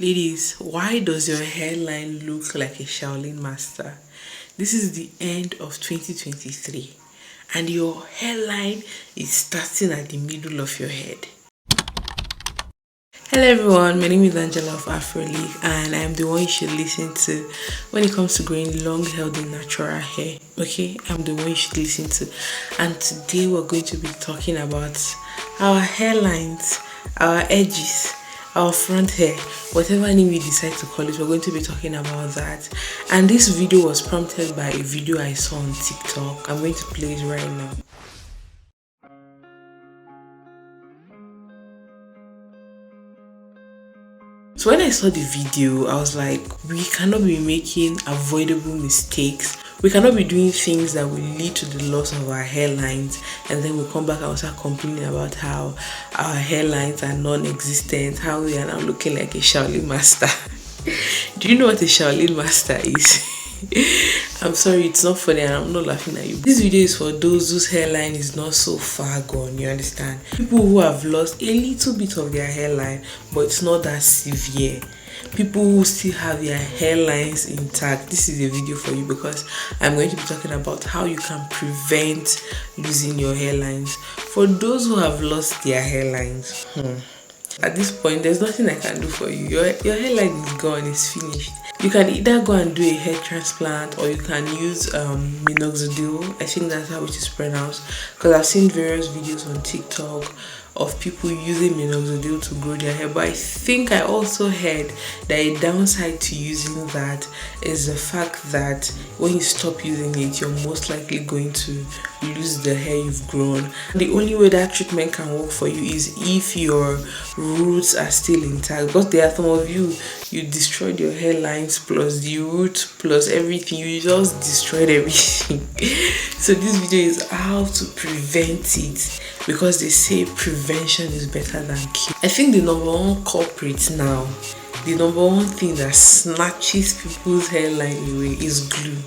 Ladies, why does your hairline look like a Shaolin master? This is the end of 2023 and your hairline is starting at the middle of your head. Hello everyone, my name is Angela of Afro League and I am the one you should listen to when it comes to growing long healthy natural hair. Okay, I'm the one you should listen to, and today we're going to be talking about our hairlines, our edges, our front hair, whatever name we decide to call it. We're going to be talking about that. And this video was prompted by a video I saw on TikTok. I'm going to play it right now. So when I saw the video, I was like, we cannot be making avoidable mistakes. We cannot be doing things that will lead to the loss of our hairlines, and then we'll come back and start complaining about how our hairlines are non-existent, how we are now looking like a Shaolin master. Do you know what a Shaolin master is? I'm sorry, it's not funny and I'm not laughing at you. This video is for those whose hairline is not so far gone, you understand? People who have lost a little bit of their hairline, but it's not that severe. People who still have their hairlines intact. This is a video for you because I'm going to be talking about how you can prevent losing your hairlines. For those who have lost their hairlines, at this point, there's nothing I can do for you. Your hairline is gone, it's finished. You can either go and do a hair transplant or you can use minoxidil. I think that's how it is pronounced, because I've seen various videos on TikTok of people using minoxidil to grow their hair. But I think I also heard that a downside to using that is the fact that when you stop using it, you're most likely going to lose the hair you've grown. The only way that treatment can work for you is if your roots are still intact, because there are some of you destroyed your hairlines plus the root plus everything. You just destroyed everything. So this video is how to prevent it, because they say prevention is better than cure. I think the number one culprit now, the number one thing that snatches people's hairline away is glue.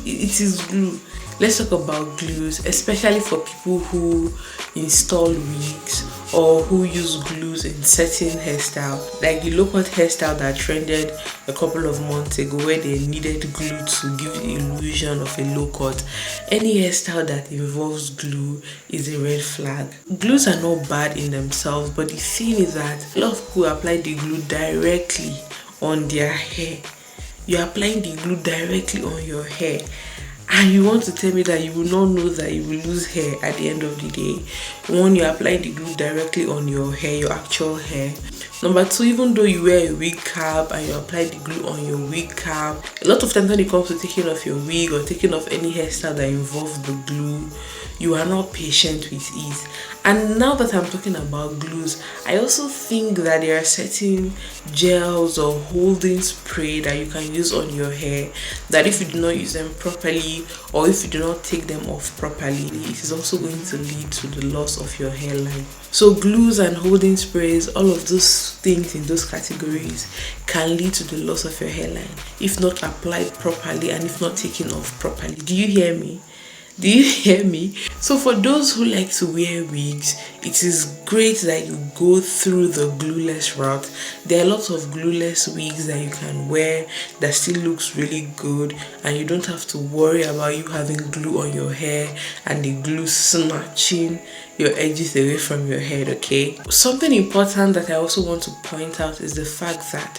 It is glue. Let's talk about glues, especially for people who install wigs or who use glues in certain hairstyles, like the low-cut hairstyle that trended a couple of months ago where they needed glue to give the illusion of a low cut. Any hairstyle that involves glue is a red flag. Glues are not bad in themselves, but the thing is that a lot of people apply the glue directly on their hair. You're applying the glue directly on your hair, and you want to tell me that you will not know that you will lose hair at the end of the day. One, you're applying the glue directly on your hair, your actual hair. Number two, even though you wear a wig cap and you apply the glue on your wig cap, a lot of times when it comes to taking off your wig or taking off any hairstyle that involves the glue, you are not patient with it. And now that I'm talking about glues, I also think that there are certain gels or holding spray that you can use on your hair that if you do not use them properly or if you do not take them off properly, it is also going to lead to the loss of your hairline. So glues and holding sprays, all of those things in those categories can lead to the loss of your hairline if not applied properly and if not taken off properly. Do you hear me? Do you hear me? So for those who like to wear wigs, it is great that you go through the glueless route. There are lots of glueless wigs that you can wear that still looks really good, and you don't have to worry about you having glue on your hair and the glue snatching your edges away from your head, okay? Something important that I also want to point out is the fact that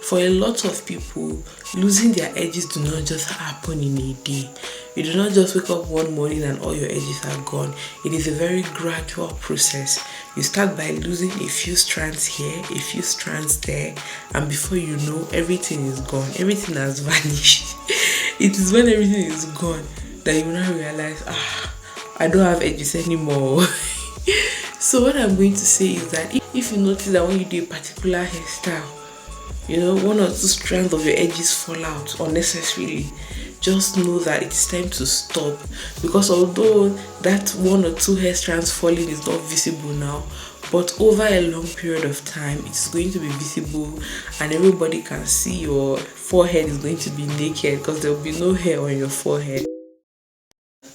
for a lot of people, losing their edges do not just happen in a day. You do not just wake up one morning and all your edges are gone. It is a very gradual process. You start by losing a few strands here, a few strands there, and before you know, everything is gone. Everything has vanished. It is when everything is gone that you will now realize, I don't have edges anymore. So what I'm going to say is that if you notice that when you do a particular hairstyle, one or two strands of your edges fall out unnecessarily, just know that it's time to stop, because although that one or two hair strands falling is not visible now, but over a long period of time it's going to be visible and everybody can see your forehead is going to be naked because there will be no hair on your forehead.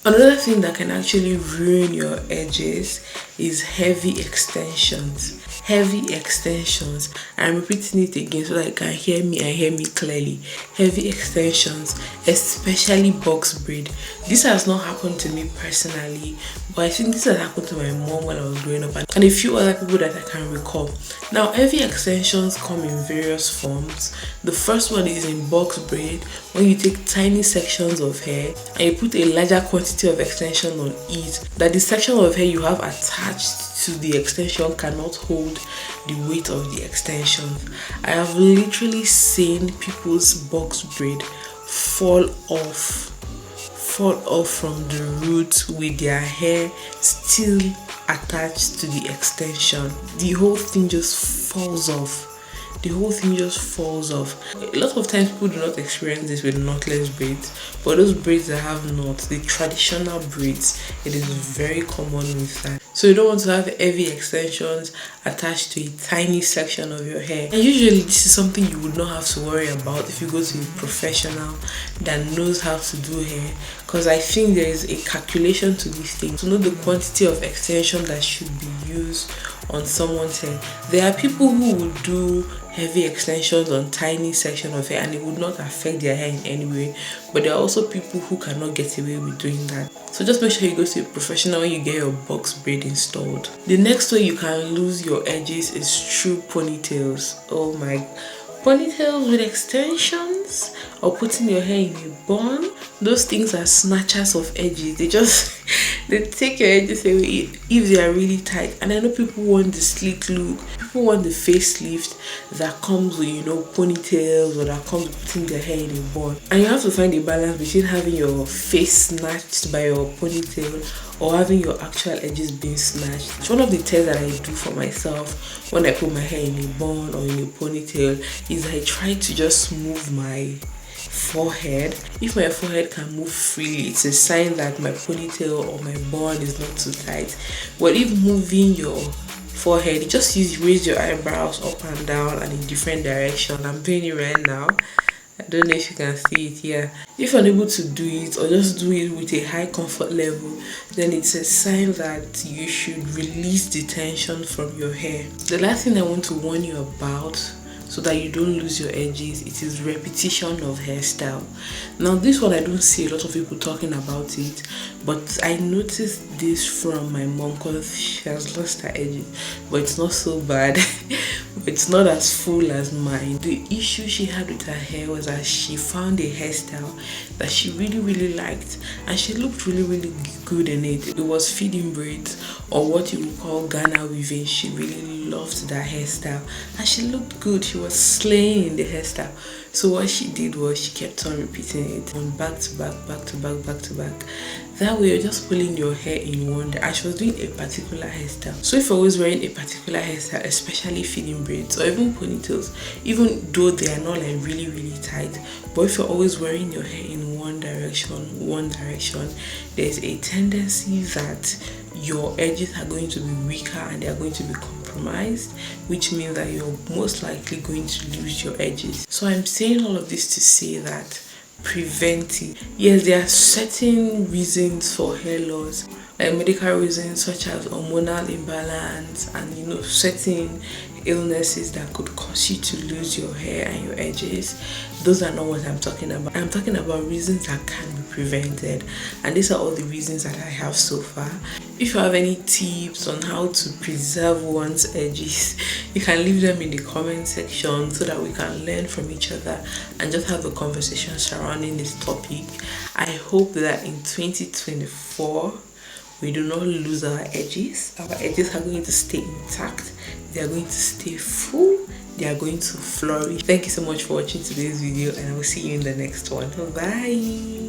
Another thing that can actually ruin your edges is heavy extensions. heavy extensions. I'm repeating it again so that you can hear me and hear me clearly. Heavy extensions, especially box braid. This has not happened to me personally, but I think this has happened to my mom while I was growing up, and a few other people that I can recall. Now, heavy extensions come in various forms. The first one is in box braid, when you take tiny sections of hair and you put a larger quantity of extension on it, that the section of hair you have attached to the extension cannot hold the weight of the extension. I have literally seen people's box braid fall off from the roots with their hair still attached to the extension. The whole thing just falls off. A lot of times people do not experience this with knotless braids, but those braids that have knots, the traditional braids, it is very common with that. So you don't want to have heavy extensions attached to a tiny section of your hair. And usually this is something you would not have to worry about if you go to a professional that knows how to do hair, because I think there is a calculation to this thing to know the quantity of extension that should be used on someone's hair. There are people who would do heavy extensions on tiny section of hair and it would not affect their hair in any way, but there are also people who cannot get away with doing that. So just make sure you go to a professional when you get your box braid installed. The next way you can lose your edges is through ponytails. Oh my, ponytails with extensions or putting your hair in a bun, those things are snatchers of edges. They take your edges away if they are really tight. And I know people want the sleek look, people want the facelift that comes with, ponytails, or that comes with putting their hair in a bun. And you have to find a balance between having your face snatched by your ponytail or having your actual edges being snatched. It's one of the tests that I do for myself when I put my hair in a bun or in a ponytail, is I try to just move my forehead. If my forehead can move freely, it's a sign that my ponytail or my bun is not too tight. But if moving your forehead, just raise your eyebrows up and down and in different directions. I'm doing it right now. I don't know if you can see it here. If you're unable to do it or just do it with a high comfort level, then it's a sign that you should release the tension from your hair. The last thing I want to warn you about, so that you don't lose your edges, it is repetition of hairstyle. Now this one I don't see a lot of people talking about it, but I noticed this from my mom because she has lost her edges, but it's not so bad. It's not as full as mine. The issue she had with her hair was that she found a hairstyle that she really liked and she looked really good in it. It was feeding braids, or what you would call Ghana weaving. She really loved that hairstyle and she looked good. She was slaying in the hairstyle. So what she did was she kept on repeating it on back to back. That way you're just pulling your hair in one day. And she was doing a particular hairstyle. So if you're always wearing a particular hairstyle, especially feeding braids or even ponytails, even though they are not like really tight, but if you're always wearing your hair in one direction, there's a tendency that your edges are going to be weaker and they are going to be compromised, which means that you're most likely going to lose your edges. So I'm saying all of this to say that prevent it. Yes, there are certain reasons for hair loss, like medical reasons such as hormonal imbalance and certain illnesses that could cause you to lose your hair and your edges. Those are not what I'm talking about. I'm talking about reasons that can be prevented, and these are all the reasons that I have so far. If you have any tips on how to preserve one's edges, you can leave them in the comment section so that we can learn from each other and just have a conversation surrounding this topic. I hope that in 2024 we do not lose our edges. Our edges are going to stay intact. They are going to stay full. They are going to flourish. Thank you so much for watching today's video, and I will see you in the next one. Bye.